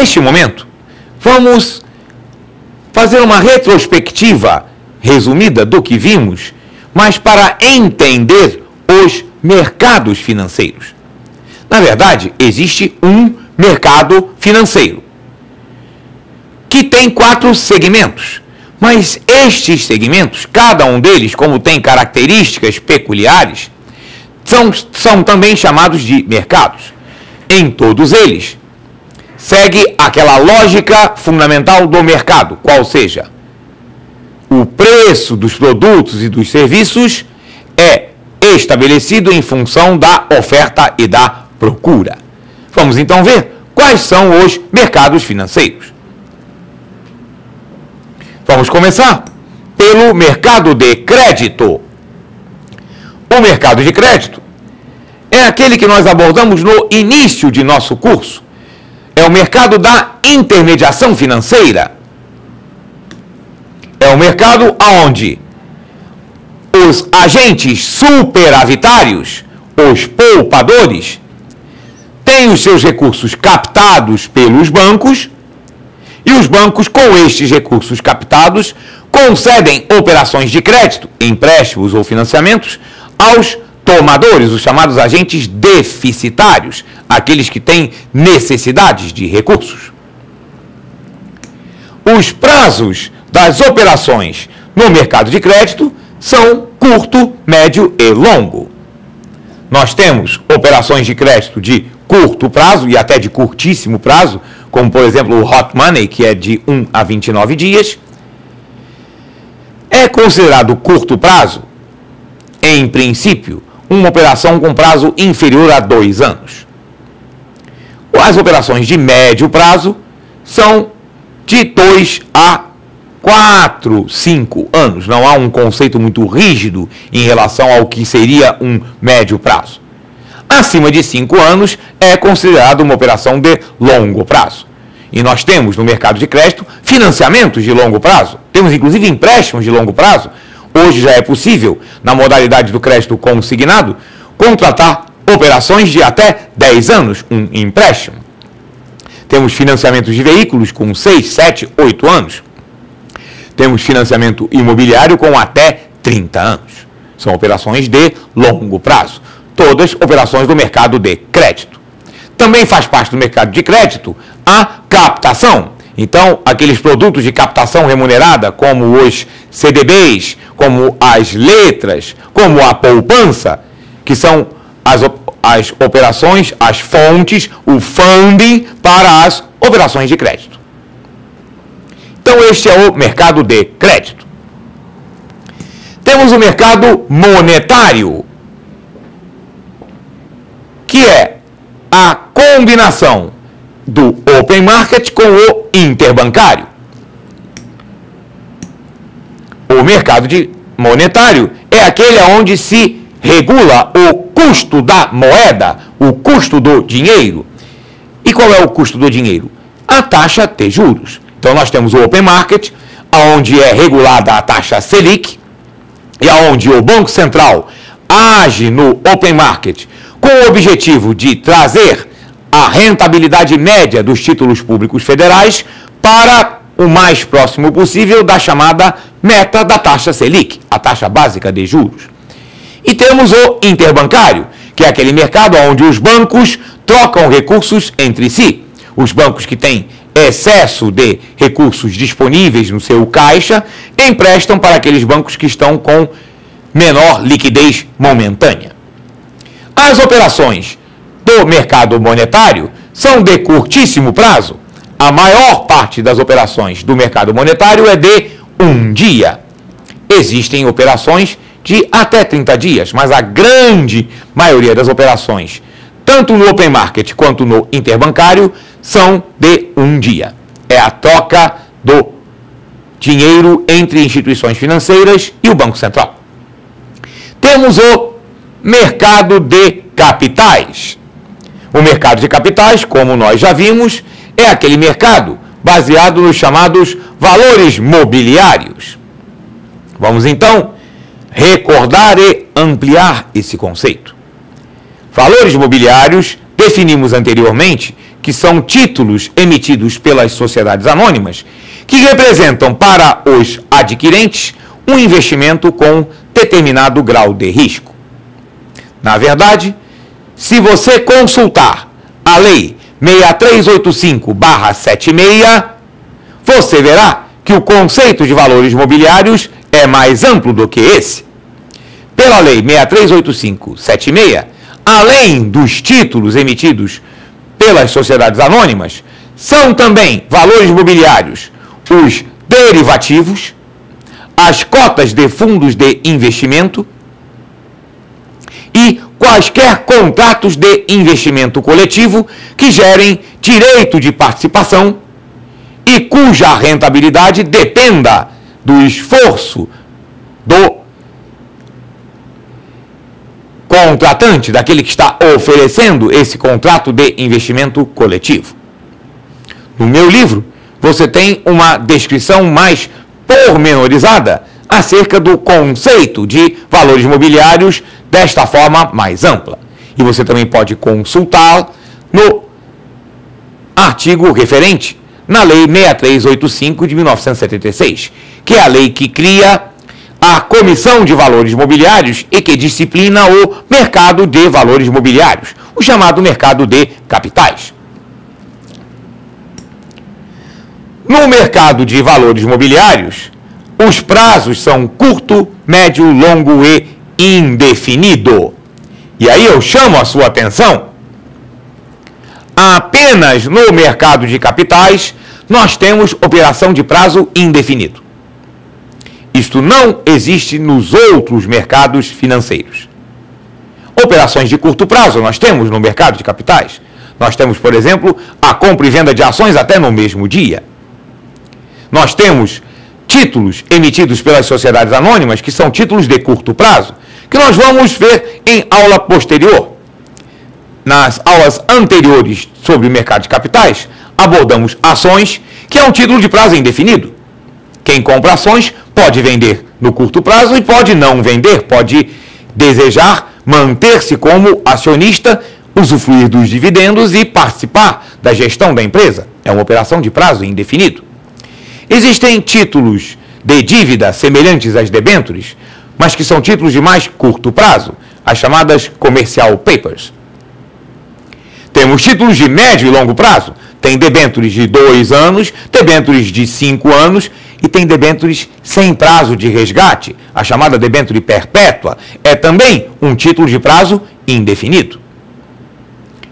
Neste momento, vamos fazer uma retrospectiva resumida do que vimos, mas para entender os mercados financeiros. Na verdade, existe um mercado financeiro que tem 4 segmentos, mas estes segmentos, cada um deles, como tem características peculiares, são também chamados de mercados. Em todos eles, segue aquela lógica fundamental do mercado, qual seja, o preço dos produtos e dos serviços é estabelecido em função da oferta e da procura. Vamos então ver quais são os mercados financeiros. Vamos começar pelo mercado de crédito. O mercado de crédito é aquele que nós abordamos no início de nosso curso. É o mercado da intermediação financeira. É o mercado onde os agentes superavitários, os poupadores, têm os seus recursos captados pelos bancos e os bancos, com estes recursos captados, concedem operações de crédito, empréstimos ou financiamentos aos tomadores, os chamados agentes deficitários, aqueles que têm necessidades de recursos. Os prazos das operações no mercado de crédito são curto, médio e longo. Nós temos operações de crédito de curto prazo e até de curtíssimo prazo, como por exemplo o Hot Money, que é de 1 a 29 dias. É considerado curto prazo, em princípio, uma operação com prazo inferior a 2 anos. As operações de médio prazo são de 2 a 4, 5 anos. Não há um conceito muito rígido em relação ao que seria um médio prazo. Acima de 5 anos é considerado uma operação de longo prazo. E nós temos no mercado de crédito financiamentos de longo prazo. Temos inclusive empréstimos de longo prazo. Hoje já é possível, na modalidade do crédito consignado, contratar operações de até 10 anos, um empréstimo. Temos financiamentos de veículos com 6, 7, 8 anos. Temos financiamento imobiliário com até 30 anos. São operações de longo prazo. Todas operações do mercado de crédito. Também faz parte do mercado de crédito a captação. Então, aqueles produtos de captação remunerada, como os CDBs, como as letras, como a poupança, que são as operações, as fontes, o funding para as operações de crédito. Então, este é o mercado de crédito. Temos o mercado monetário, que é a combinação do open market com o interbancário. O mercado monetário é aquele onde se regula o custo da moeda, o custo do dinheiro. E qual é o custo do dinheiro? A taxa de juros. Então nós temos o open market, onde é regulada a taxa Selic, e onde o Banco Central age no open market com o objetivo de trazer a rentabilidade média dos títulos públicos federais para o mais próximo possível da chamada meta da taxa Selic, a taxa básica de juros. E temos o interbancário, que é aquele mercado onde os bancos trocam recursos entre si. Os bancos que têm excesso de recursos disponíveis no seu caixa emprestam para aqueles bancos que estão com menor liquidez momentânea. As operações do mercado monetário são de curtíssimo prazo. A maior parte das operações do mercado monetário é de 1 dia. Existem operações de até 30 dias, mas a grande maioria das operações, tanto no open market quanto no interbancário, são de 1 dia. É a troca do dinheiro entre instituições financeiras e o Banco Central. Temos o mercado de capitais. O mercado de capitais, como nós já vimos, é aquele mercado baseado nos chamados valores mobiliários. Vamos então recordar e ampliar esse conceito. Valores mobiliários definimos anteriormente que são títulos emitidos pelas sociedades anônimas que representam para os adquirentes um investimento com determinado grau de risco. Na verdade, se você consultar a Lei 6385/76, você verá que o conceito de valores mobiliários é mais amplo do que esse. Pela Lei 6385/76, além dos títulos emitidos pelas sociedades anônimas, são também valores mobiliários os derivativos, as cotas de fundos de investimento e quaisquer contratos de investimento coletivo que gerem direito de participação e cuja rentabilidade dependa do esforço do contratante, daquele que está oferecendo esse contrato de investimento coletivo. No meu livro, você tem uma descrição mais pormenorizada acerca do conceito de valores mobiliários desta forma mais ampla. E você também pode consultar no artigo referente na Lei 6385 de 1976, que é a lei que cria a Comissão de Valores Mobiliários e que disciplina o mercado de valores mobiliários, o chamado mercado de capitais. No mercado de valores mobiliários, os prazos são curto, médio, longo e indefinido. E aí eu chamo a sua atenção. Apenas no mercado de capitais nós temos operação de prazo indefinido. Isto não existe nos outros mercados financeiros. Operações de curto prazo nós temos no mercado de capitais. Nós temos, por exemplo, a compra e venda de ações até no mesmo dia. Nós temos títulos emitidos pelas sociedades anônimas, que são títulos de curto prazo, que nós vamos ver em aula posterior. Nas aulas anteriores sobre o mercado de capitais, abordamos ações, que é um título de prazo indefinido. Quem compra ações pode vender no curto prazo e pode não vender, pode desejar manter-se como acionista, usufruir dos dividendos e participar da gestão da empresa. É uma operação de prazo indefinido. Existem títulos de dívida semelhantes às debêntures, mas que são títulos de mais curto prazo, as chamadas commercial papers. Temos títulos de médio e longo prazo. Tem debêntures de 2 anos, debêntures de 5 anos e tem debêntures sem prazo de resgate, a chamada debênture perpétua. É também um título de prazo indefinido.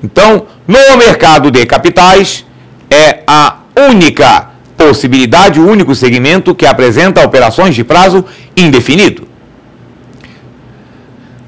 Então, no mercado de capitais, é a única possibilidade, o único segmento que apresenta operações de prazo indefinido.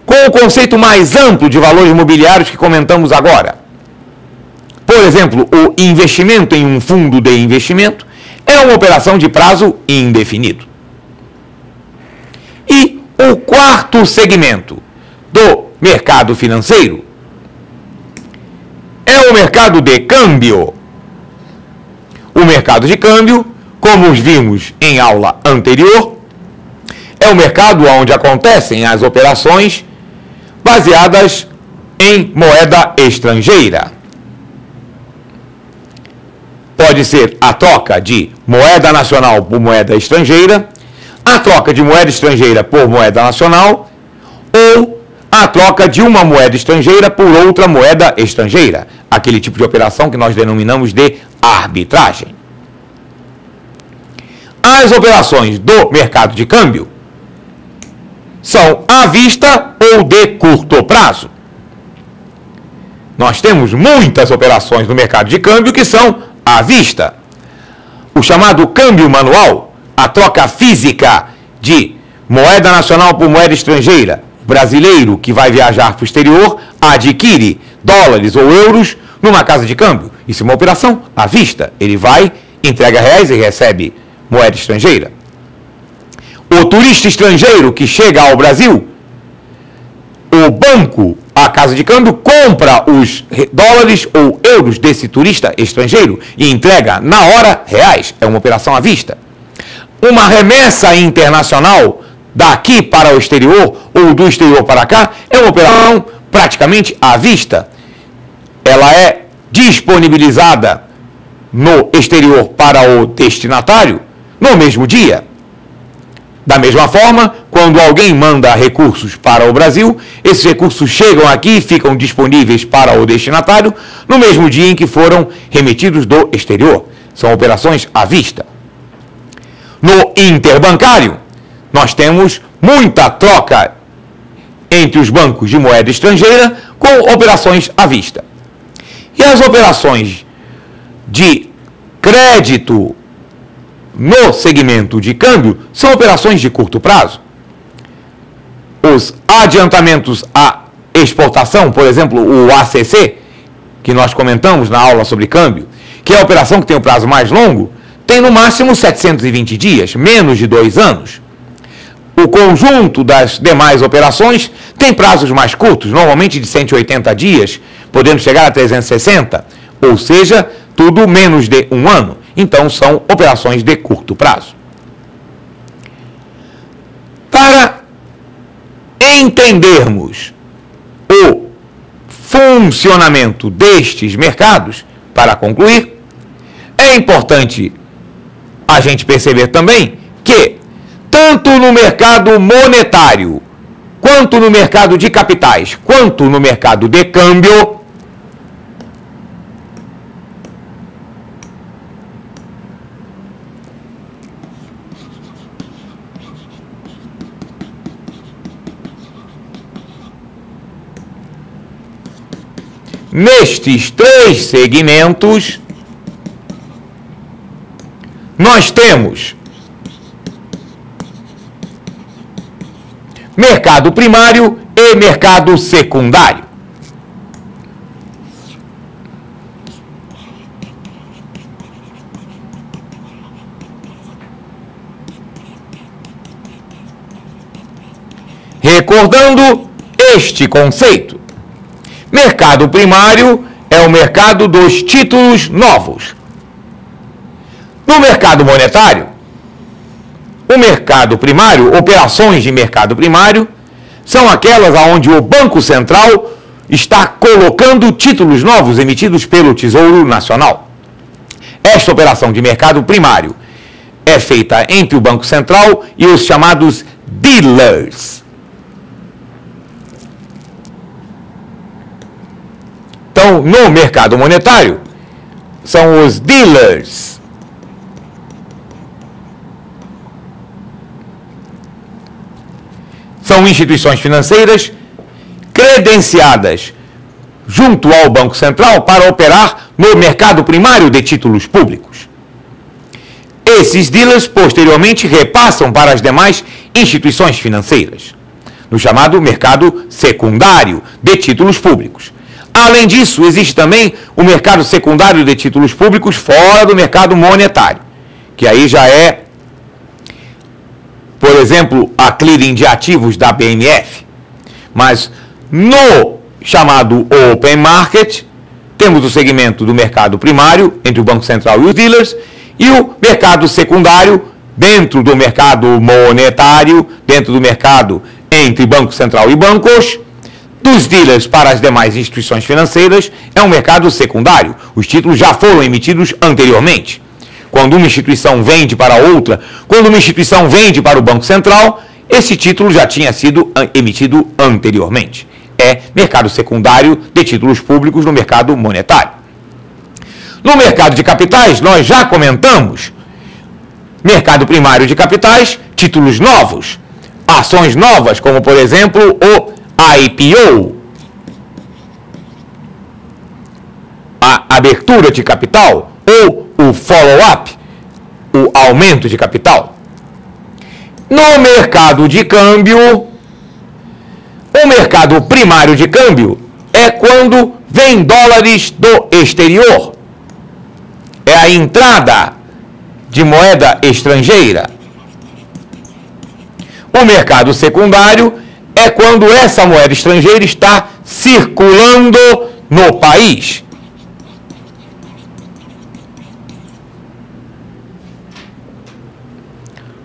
Com o conceito mais amplo de valores imobiliários que comentamos agora, por exemplo, o investimento em um fundo de investimento é uma operação de prazo indefinido. E o quarto segmento do mercado financeiro é o mercado de câmbio. O mercado de câmbio, como vimos em aula anterior, é o mercado onde acontecem as operações baseadas em moeda estrangeira. Pode ser a troca de moeda nacional por moeda estrangeira, a troca de moeda estrangeira por moeda nacional ou a troca de uma moeda estrangeira por outra moeda estrangeira, aquele tipo de operação que nós denominamos de arbitragem. As operações do mercado de câmbio são à vista ou de curto prazo. Nós temos muitas operações no mercado de câmbio que são à vista. O chamado câmbio manual, a troca física de moeda nacional por moeda estrangeira. O brasileiro que vai viajar para o exterior adquire dólares ou euros numa casa de câmbio. Isso é uma operação à vista. Ele vai, entrega reais e recebe moeda estrangeira. O turista estrangeiro que chega ao Brasil, o banco, a casa de câmbio, compra os dólares ou euros desse turista estrangeiro e entrega na hora reais. É uma operação à vista. Uma remessa internacional daqui para o exterior ou do exterior para cá é uma operação praticamente à vista. ela é disponibilizada no exterior para o destinatário no mesmo dia. Da mesma forma, quando alguém manda recursos para o Brasil, esses recursos chegam aqui e ficam disponíveis para o destinatário no mesmo dia em que foram remetidos do exterior. São operações à vista. No interbancário, nós temos muita troca entre os bancos de moeda estrangeira com operações à vista. E as operações de crédito no segmento de câmbio são operações de curto prazo. Os adiantamentos à exportação, por exemplo, o ACC, que nós comentamos na aula sobre câmbio, que é a operação que tem o prazo mais longo, tem no máximo 720 dias, menos de 2 anos. O conjunto das demais operações tem prazos mais curtos, normalmente de 180 dias, podendo chegar a 360, ou seja, tudo menos de 1 ano. Então, são operações de curto prazo. Para entendermos o funcionamento destes mercados, para concluir, é importante a gente perceber também que, tanto no mercado monetário, quanto no mercado de capitais, quanto no mercado de câmbio, nestes 3 segmentos, nós temos mercado primário e mercado secundário. Recordando este conceito, mercado primário é o mercado dos títulos novos. No mercado monetário, o mercado primário, operações de mercado primário, são aquelas onde o Banco Central está colocando títulos novos emitidos pelo Tesouro Nacional. Esta operação de mercado primário é feita entre o Banco Central e os chamados dealers. Então, no mercado monetário, são os dealers. São instituições financeiras credenciadas junto ao Banco Central para operar no mercado primário de títulos públicos. Esses dealers, posteriormente, repassam para as demais instituições financeiras, no chamado mercado secundário de títulos públicos. Além disso, existe também o mercado secundário de títulos públicos fora do mercado monetário, que aí já é, por exemplo, a clearing de ativos da BMF. Mas no chamado Open Market, temos o segmento do mercado primário, entre o Banco Central e os dealers, e o mercado secundário, dentro do mercado monetário, dentro do mercado entre Banco Central e bancos, dos dealers para as demais instituições financeiras, é um mercado secundário. Os títulos já foram emitidos anteriormente. Quando uma instituição vende para outra, quando uma instituição vende para o Banco Central, esse título já tinha sido emitido anteriormente. É mercado secundário de títulos públicos no mercado monetário. No mercado de capitais, nós já comentamos mercado primário de capitais, títulos novos, ações novas, como por exemplo o IPO, a abertura de capital, ou o follow-up, o aumento de capital. No mercado de câmbio, o mercado primário de câmbio é quando vem dólares do exterior. É a entrada de moeda estrangeira. O mercado secundário é quando essa moeda estrangeira está circulando no país.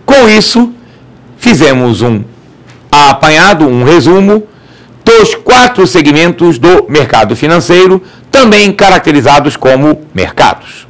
Com isso, fizemos um apanhado, um resumo dos 4 segmentos do mercado financeiro, também caracterizados como mercados.